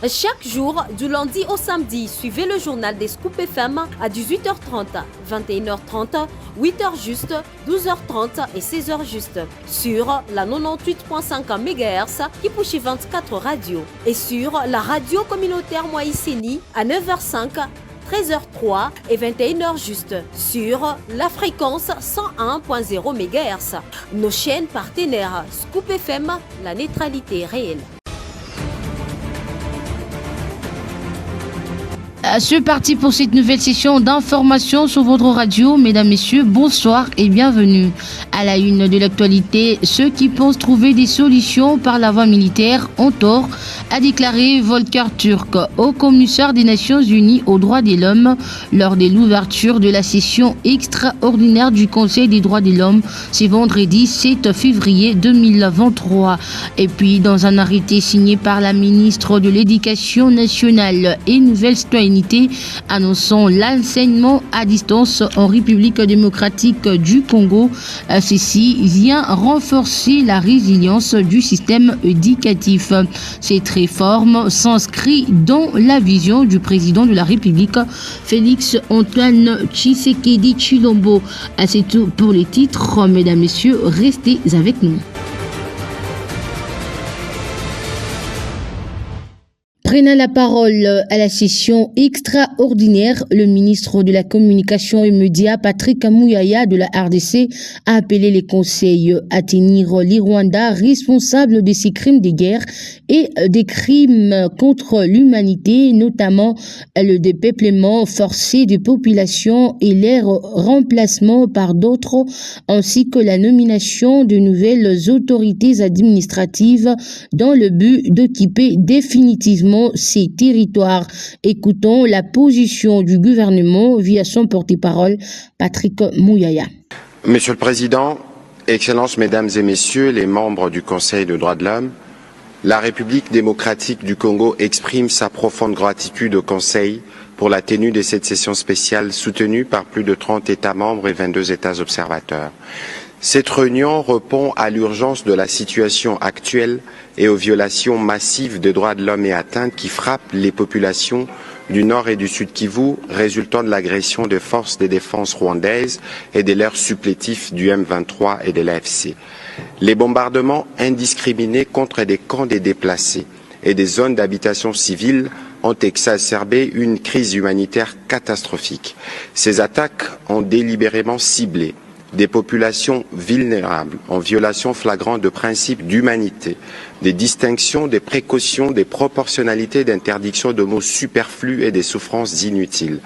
Chaque jour, du lundi au samedi, suivez le journal des Scoop FM à 18h30, 21h30, 8h juste, 12h30 et 16h juste sur la 98.5 MHz qui pousse 24 radios et sur la radio communautaire Moïseni à 9h05, 13h03 et 21h juste sur la fréquence 101.0 MHz. Nos chaînes partenaires Scoop FM, la neutralité réelle. C'est parti pour cette nouvelle session d'information sur votre radio. Mesdames, Messieurs, bonsoir et bienvenue. À la une de l'actualité, ceux qui pensent trouver des solutions par la voie militaire ont tort, a déclaré Volker Turk, haut commissaire des Nations Unies aux droits de l'homme, lors de l'ouverture de la session extraordinaire du Conseil des droits de l'homme, c'est vendredi 7 février 2023. Et puis, dans un arrêté signé par la ministre de l'Éducation nationale et Nouvelle Citoyenneté, annonçant l'enseignement à distance en République démocratique du Congo. Ceci vient renforcer la résilience du système éducatif. Cette réforme s'inscrit dans la vision du président de la République, Félix Antoine Tshisekedi Tshilombo. C'est tout pour les titres. Mesdames, Messieurs, restez avec nous. Prenant la parole à la session extraordinaire, le ministre de la Communication et Médias, Patrick Muyaya de la RDC, a appelé les conseils à tenir les Rwandais responsables de ces crimes de guerre et des crimes contre l'humanité, notamment le dépeuplement forcé de populations et leur remplacement par d'autres, ainsi que la nomination de nouvelles autorités administratives dans le but d'occuper définitivement ces territoires. Écoutons la position du gouvernement via son porte-parole, Patrick Muyaya. Monsieur le Président, Excellences, Mesdames et Messieurs les membres du Conseil des droits de l'homme, la République démocratique du Congo exprime sa profonde gratitude au Conseil pour la tenue de cette session spéciale soutenue par plus de 30 États membres et 22 États observateurs. Cette réunion répond à l'urgence de la situation actuelle et aux violations massives des droits de l'homme et atteintes qui frappent les populations du Nord et du Sud Kivu, résultant de l'agression des forces de défense rwandaises et de leurs supplétifs du M23 et de l'AFC. Les bombardements indiscriminés contre des camps des déplacés et des zones d'habitation civile ont exacerbé une crise humanitaire catastrophique. Ces attaques ont délibérément ciblé des populations vulnérables en violation flagrante de principes d'humanité, des distinctions, des précautions, des proportionnalités, d'interdictions de mots superflus et des souffrances inutiles.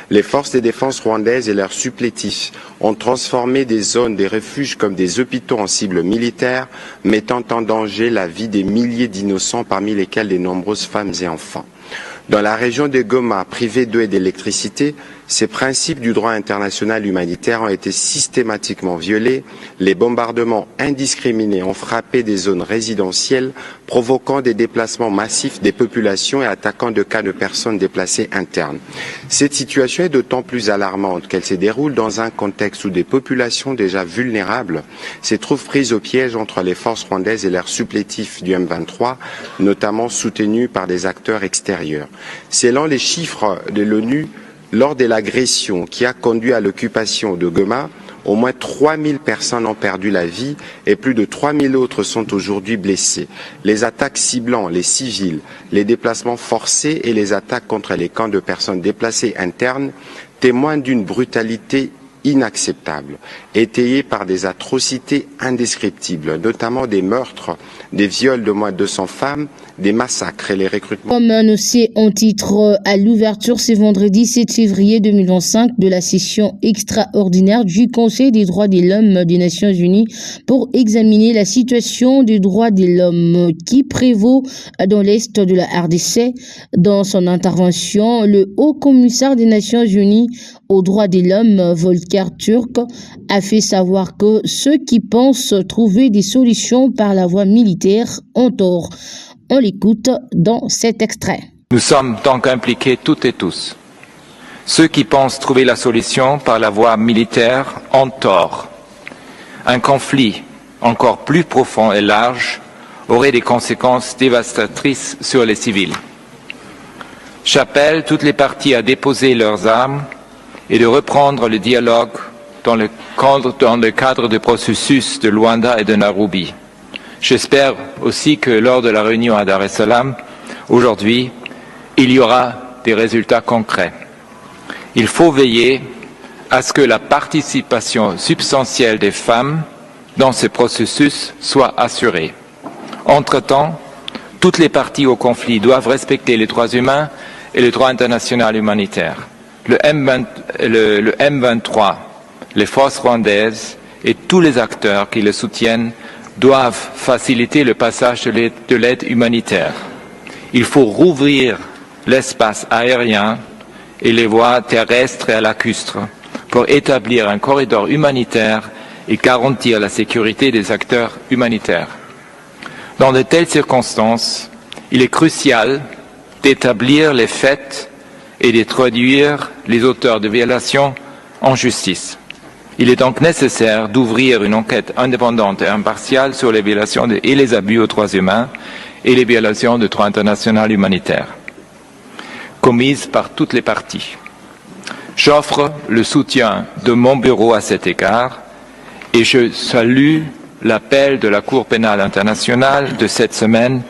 Les forces de défense rwandaises et leurs supplétifs ont transformé des zones des refuges comme des hôpitaux en cibles militaires, mettant en danger la vie des milliers d'innocents, parmi lesquels de nombreuses femmes et enfants. Dans la région de Goma, privée d'eau et d'électricité, ces principes du droit international humanitaire ont été systématiquement violés. Les bombardements indiscriminés ont frappé des zones résidentielles, provoquant des déplacements massifs des populations et attaquant de cas de personnes déplacées internes. Cette situation est d'autant plus alarmante qu'elle se déroule dans un contexte où des populations déjà vulnérables se trouvent prises au piège entre les forces rwandaises et leurs supplétifs du M23, notamment soutenus par des acteurs extérieurs. Selon les chiffres de l'ONU, lors de l'agression qui a conduit à l'occupation de Goma, au moins 3000 personnes ont perdu la vie et plus de 3000 autres sont aujourd'hui blessées. Les attaques ciblant les civils, les déplacements forcés et les attaques contre les camps de personnes déplacées internes témoignent d'une brutalité inacceptable, étayée par des atrocités indescriptibles, notamment des meurtres, des viols de moins de 200 femmes, des massacres et les recrutements. Comme annoncé en titre à l'ouverture ce vendredi 7 février 2025 de la session extraordinaire du Conseil des droits de l'homme des Nations Unies pour examiner la situation des droits de l'homme qui prévaut dans l'Est de la RDC. Dans son intervention, le haut commissaire des Nations Unies aux droits de l'homme, Volker Turk, a fait savoir que ceux qui pensent trouver des solutions par la voie militaire ont tort. On l'écoute dans cet extrait. Nous sommes donc impliqués toutes et tous. Ceux qui pensent trouver la solution par la voie militaire ont tort. Un conflit encore plus profond et large aurait des conséquences dévastatrices sur les civils. J'appelle toutes les parties à déposer leurs armes et de reprendre le dialogue dans le cadre du processus de Luanda et de Nairobi. J'espère aussi que lors de la réunion à Dar es Salaam, aujourd'hui, il y aura des résultats concrets. Il faut veiller à ce que la participation substantielle des femmes dans ce processus soit assurée. Entre-temps, toutes les parties au conflit doivent respecter les droits humains et le droit international humanitaire. Le M23, les forces rwandaises et tous les acteurs qui le soutiennent doivent faciliter le passage de l'aide humanitaire. Il faut rouvrir l'espace aérien et les voies terrestres et lacustres pour établir un corridor humanitaire et garantir la sécurité des acteurs humanitaires. Dans de telles circonstances, il est crucial d'établir les faits et de traduire les auteurs de violations en justice. Il est donc nécessaire d'ouvrir une enquête indépendante et impartiale sur les violations et les abus aux droits humains et les violations du droit international humanitaire commises par toutes les parties. J'offre le soutien de mon bureau à cet égard et je salue l'appel de la Cour pénale internationale de cette semaine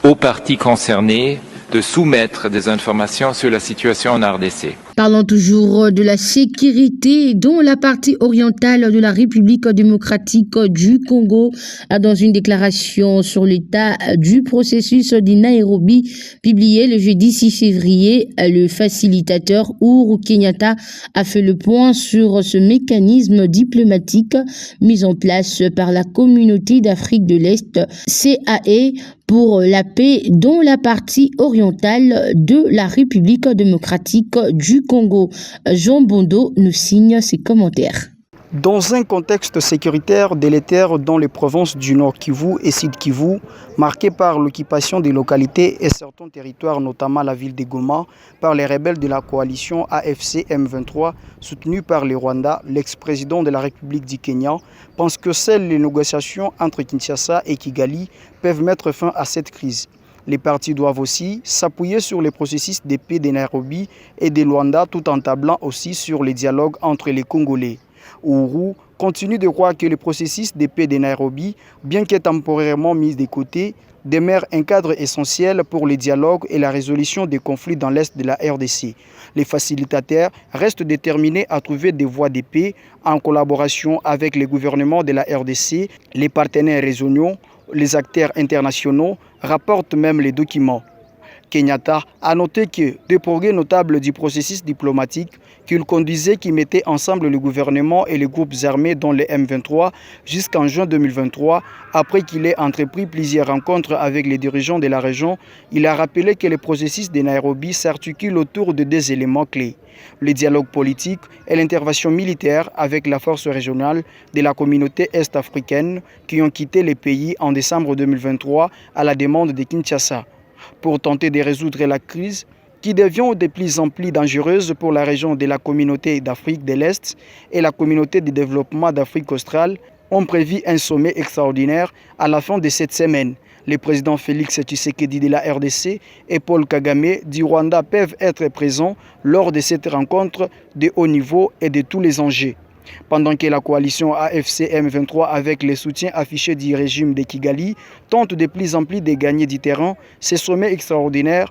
aux parties concernées de soumettre des informations sur la situation en RDC. Parlons toujours de la sécurité dont la partie orientale de la République démocratique du Congo a dans une déclaration sur l'état du processus de Nairobi publiée le jeudi 6 février. Le facilitateur Uhuru Kenyatta a fait le point sur ce mécanisme diplomatique mis en place par la communauté d'Afrique de l'Est, CAE, pour la paix dans la partie orientale de la République démocratique du Congo. Jean Bondo nous signe ses commentaires. Dans un contexte sécuritaire délétère dans les provinces du Nord Kivu et Sud Kivu, marqué par l'occupation des localités et certains territoires, notamment la ville de Goma, par les rebelles de la coalition AFC M23, soutenus par les Rwandais, l'ex-président de la République du Kenya pense que seules les négociations entre Kinshasa et Kigali peuvent mettre fin à cette crise. Les partis doivent aussi s'appuyer sur les processus de paix de Nairobi et de Luanda tout en tablant aussi sur les dialogues entre les Congolais. Uhuru continue de croire que le processus de paix de Nairobi, bien que temporairement mis de côté, demeure un cadre essentiel pour le dialogue et la résolution des conflits dans l'est de la RDC. Les facilitateurs restent déterminés à trouver des voies de paix en collaboration avec les gouvernements de la RDC, les partenaires régionaux, les acteurs internationaux, rapportent même les documents. Kenyatta a noté que des progrès notables du processus diplomatique qu'il conduisait qui mettait ensemble le gouvernement et les groupes armés dont les M23 jusqu'en juin 2023. Après qu'il ait entrepris plusieurs rencontres avec les dirigeants de la région, il a rappelé que le processus de Nairobi s'articule autour de deux éléments clés: le dialogue politique et l'intervention militaire avec la force régionale de la communauté est-africaine qui ont quitté le pays en décembre 2023 à la demande de Kinshasa. Pour tenter de résoudre la crise qui devient de plus en plus dangereuse pour la région de la communauté d'Afrique de l'Est et la communauté de développement d'Afrique australe, ont prévu un sommet extraordinaire à la fin de cette semaine. Le président Félix Tshisekedi de la RDC et Paul Kagame du Rwanda peuvent être présents lors de cette rencontre de haut niveau et de tous les enjeux. Pendant que la coalition AFC M23 avec les soutiens affichés du régime de Kigali tente de plus en plus de gagner du terrain, ce sommet extraordinaire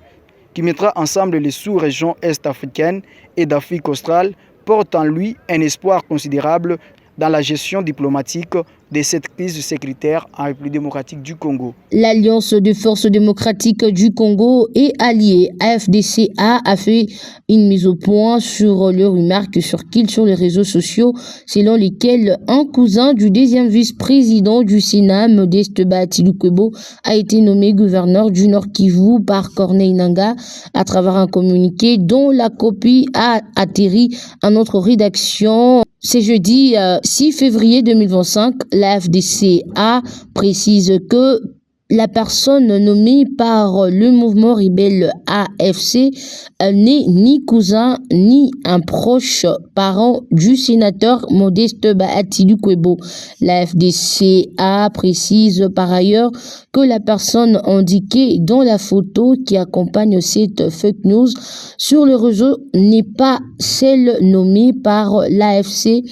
qui mettra ensemble les sous-régions est-africaines et d'Afrique australe porte en lui un espoir considérable dans la gestion diplomatique de cette crise sécuritaire en République démocratique du Congo. L'Alliance de forces démocratiques du Congo et alliée AFDCA a fait une mise au point sur les rumeurs qui circulent sur les réseaux sociaux selon lesquelles un cousin du deuxième vice-président du Sénat, Modeste Bahati-Lukwebo, a été nommé gouverneur du Nord Kivu par Corneille Nangaa à travers un communiqué dont la copie a atterri à notre rédaction. C'est jeudi 6 février 2025. La FDCA précise que la personne nommée par le mouvement rebelle AFC n'est ni cousin ni un proche parent du sénateur Modeste Bahati Lukwebo. La FDCA précise par ailleurs que la personne indiquée dans la photo qui accompagne cette fake news sur le réseau n'est pas celle nommée par l'AFC.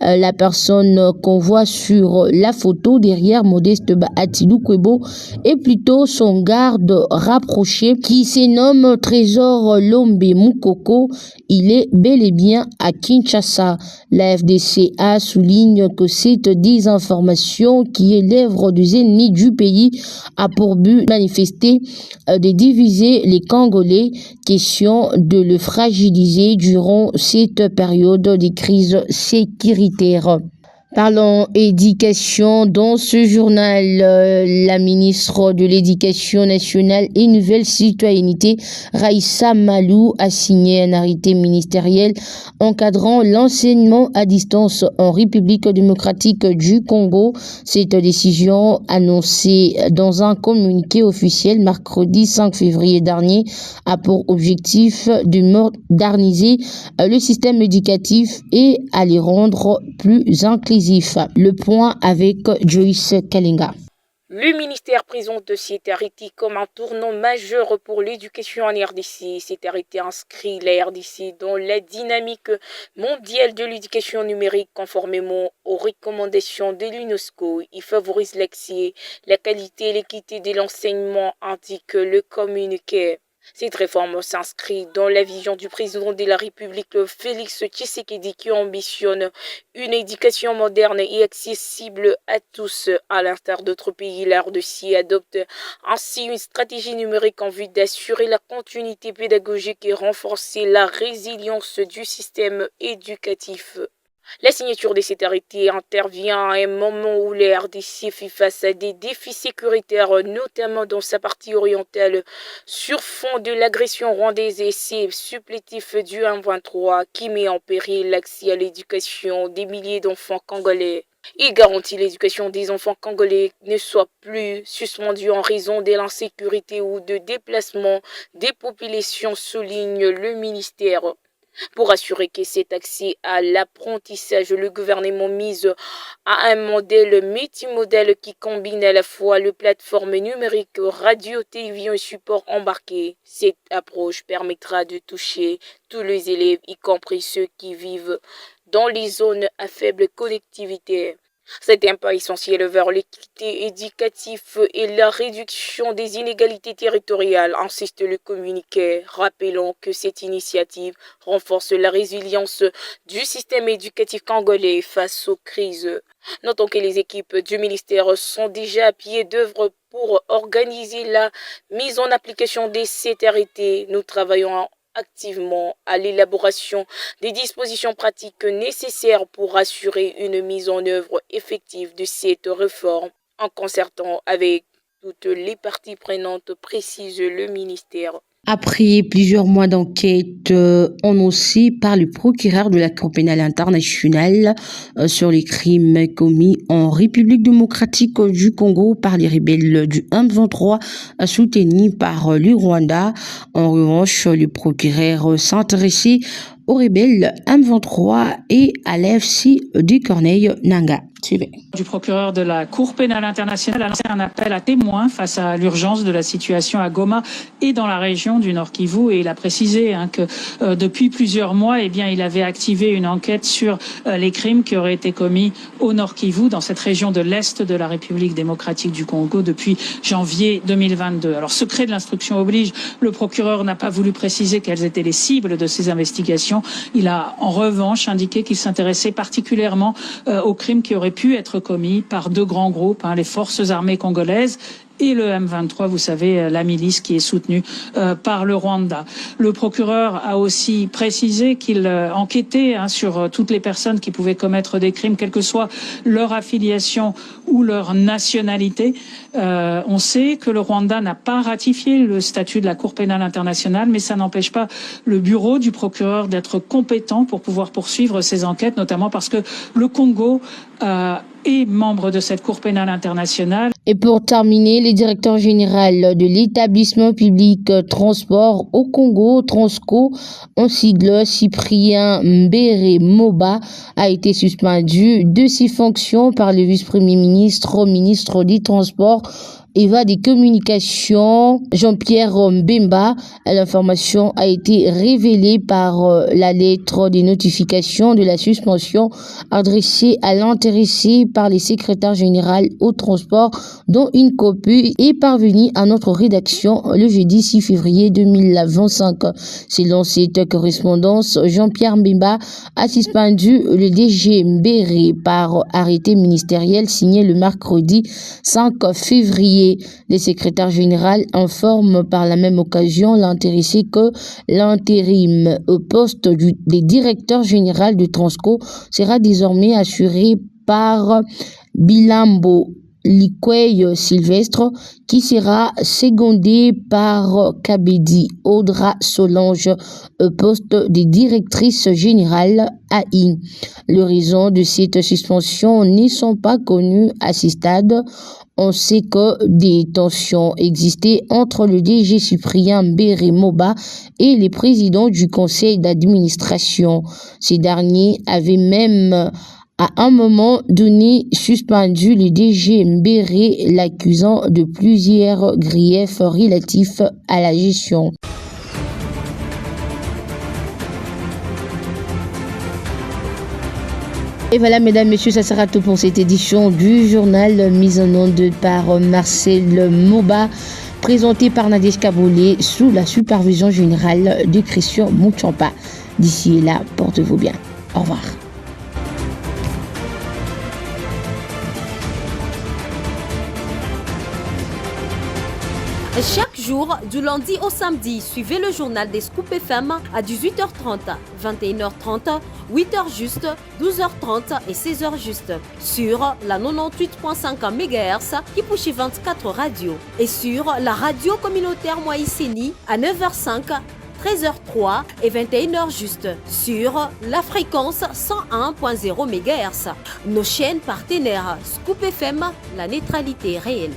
La personne qu'on voit sur la photo derrière Modeste Bahati Lukwebo est plutôt son garde rapproché qui se nomme Trésor Lombe Mukoko. Il est bel et bien à Kinshasa. La FDCA souligne que cette désinformation qui est l'œuvre des ennemis du pays a pour but de manifester, de diviser les Congolais, question de le fragiliser durant cette période de crise sécuritaire. Parlons éducation. Dans ce journal, la ministre de l'Éducation nationale et Nouvelle Citoyenneté, Raissa Malou, a signé un arrêté ministériel encadrant l'enseignement à distance en République démocratique du Congo. Cette décision, annoncée dans un communiqué officiel mercredi 5 février dernier, a pour objectif de moderniser le système éducatif et à les rendre plus inclusifs. Le point avec Joyce Kalinga. Le ministère présente cet arrêté comme un tournant majeur pour l'éducation en RDC. Cet arrêté inscrit la RDC dans la dynamique mondiale de l'éducation numérique conformément aux recommandations de l'UNESCO. Il favorise l'accès, la qualité et l'équité de l'enseignement, indique le communiqué. Cette réforme s'inscrit dans la vision du président de la République, Félix Tshisekedi, qui ambitionne une éducation moderne et accessible à tous. À l'instar d'autres pays, la RDC adopte ainsi une stratégie numérique en vue d'assurer la continuité pédagogique et renforcer la résilience du système éducatif. La signature de cet arrêté intervient à un moment où la RDC fait face à des défis sécuritaires, notamment dans sa partie orientale, sur fond de l'agression rwandaise et ses supplétifs du M23 qui met en péril l'accès à l'éducation des milliers d'enfants congolais. Il garantit l'éducation des enfants congolais ne soit plus suspendue en raison de l'insécurité ou de déplacement des populations, souligne le ministère. Pour assurer que cet accès à l'apprentissage, le gouvernement mise à un modèle multimodal qui combine à la fois les plateformes numériques, radio, télévision et support embarqués. Cette approche permettra de toucher tous les élèves, y compris ceux qui vivent dans les zones à faible connectivité. C'est un pas essentiel vers l'équité éducative et la réduction des inégalités territoriales, insiste le communiqué, rappelant que cette initiative renforce la résilience du système éducatif congolais face aux crises. Notons que les équipes du ministère sont déjà à pied d'œuvre pour organiser la mise en application de cet arrêté. Nous travaillons activement à l'élaboration des dispositions pratiques nécessaires pour assurer une mise en œuvre effective de cette réforme en concertant avec toutes les parties prenantes, précise le ministère. Après plusieurs mois d'enquête annoncée par le procureur de la Cour pénale internationale sur les crimes commis en République démocratique du Congo par les rebelles du M23 soutenus par le Rwanda, en revanche, le procureur s'intéressait aux rebelles M23 et à l'AFC de Corneille Nangaa. Du procureur de la Cour pénale internationale a lancé un appel à témoins face à l'urgence de la situation à Goma et dans la région du Nord Kivu, et il a précisé que depuis plusieurs mois, il avait activé une enquête sur les crimes qui auraient été commis au Nord Kivu, dans cette région de l'Est de la République démocratique du Congo depuis janvier 2022. Alors, secret de l'instruction oblige, le procureur n'a pas voulu préciser quelles étaient les cibles de ces investigations. Il a en revanche indiqué qu'il s'intéressait particulièrement aux crimes qui auraient pu être commis par deux grands groupes, les forces armées congolaises et le M23, vous savez, la milice qui est soutenue par le Rwanda. Le procureur a aussi précisé qu'il enquêtait sur toutes les personnes qui pouvaient commettre des crimes, quelle que soit leur affiliation ou leur nationalité. On sait que le Rwanda n'a pas ratifié le statut de la Cour pénale internationale, mais ça n'empêche pas le bureau du procureur d'être compétent pour pouvoir poursuivre ces enquêtes, notamment parce que le Congo et membre de cette Cour pénale internationale. Et pour terminer, le directeur général de l'établissement public transport au Congo, Transco, en sigle Cyprien Mbere Moba, a été suspendu de ses fonctions par le vice-premier ministre, ministre des Transports et des communications, Jean-Pierre Mbemba. L'information a été révélée par la lettre de notification de la suspension adressée à l'intéressé par les secrétaires généraux au transport, dont une copie est parvenue à notre rédaction le jeudi 6 février 2025. Selon cette correspondance, Jean-Pierre Mbemba a suspendu le DG Mbere par arrêté ministériel signé le mercredi 5 février. Le secrétaire général informe par la même occasion l'intéressé que l'intérim au poste des directeurs généraux de Transco sera désormais assuré par Bilambo Likwey Sylvestre, qui sera secondé par Kabedi Audra Solange au poste de directrice générale AI. Les raisons de cette suspension ne sont pas connues à ce stade. On sait que des tensions existaient entre le DG Cyprien Mbere Moba et les présidents du conseil d'administration. Ces derniers avaient même à un moment donné suspendu le DG Mbere, l'accusant de plusieurs griefs relatifs à la gestion. Et voilà, mesdames, messieurs, ça sera tout pour cette édition du journal mise en onde par Marcel Moba, présenté par Nadège Kaboulé sous la supervision générale de Christian Mouchampa. D'ici et là, portez-vous bien. Au revoir. Chaque jour, du lundi au samedi, suivez le journal des Scoop FM à 18h30, 21h30, 8h juste, 12h30 et 16h juste sur la 98.5 MHz qui pousse 24 radios et sur la radio communautaire Moïseni à 9h05, 13h03 et 21h juste sur la fréquence 101.0 MHz. Nos chaînes partenaires Scoop FM, la neutralité réelle.